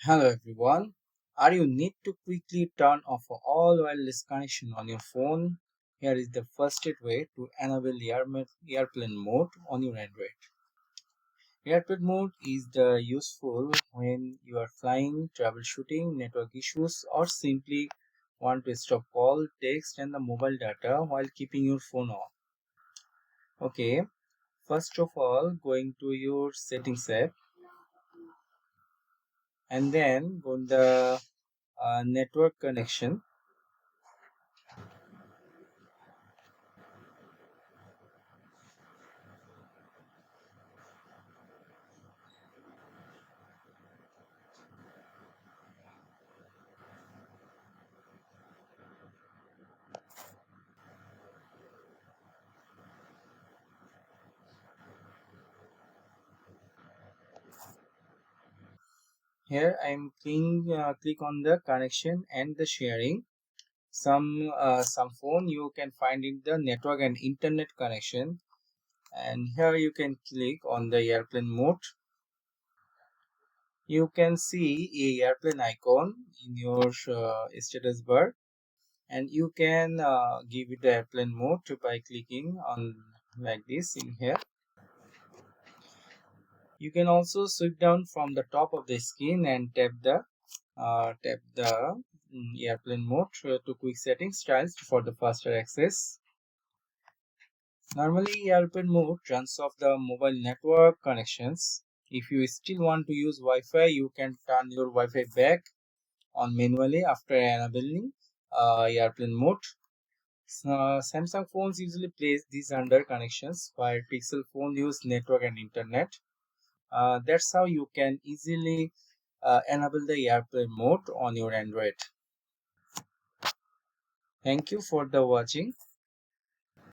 Hello everyone. Are you need to quickly turn off all wireless connection on your phone? Here is the first way to enable airplane mode on your Android. Airplane mode is the useful when you are flying, troubleshooting network issues, or simply want to stop call, text, and the mobile data while keeping your phone on. Okay, first of all, going to your settings app and then go in the network connection. Here I am click on the connection and the sharing. Some phone you can find in the network and internet connection, and here you can click on the airplane mode. You can see a airplane icon in your status bar, and you can give it the airplane mode by clicking on like this in here. You can also sweep down from the top of the screen and tap the airplane mode to quick setting styles for the faster access. Normally, airplane mode turns off the mobile network connections. If you still want to use Wi-Fi, you can turn your Wi-Fi back on manually after enabling airplane mode. Samsung phones usually place these under connections, while Pixel phone use network and internet. That's how you can easily enable the airplane mode on your Android. Thank you for the watching.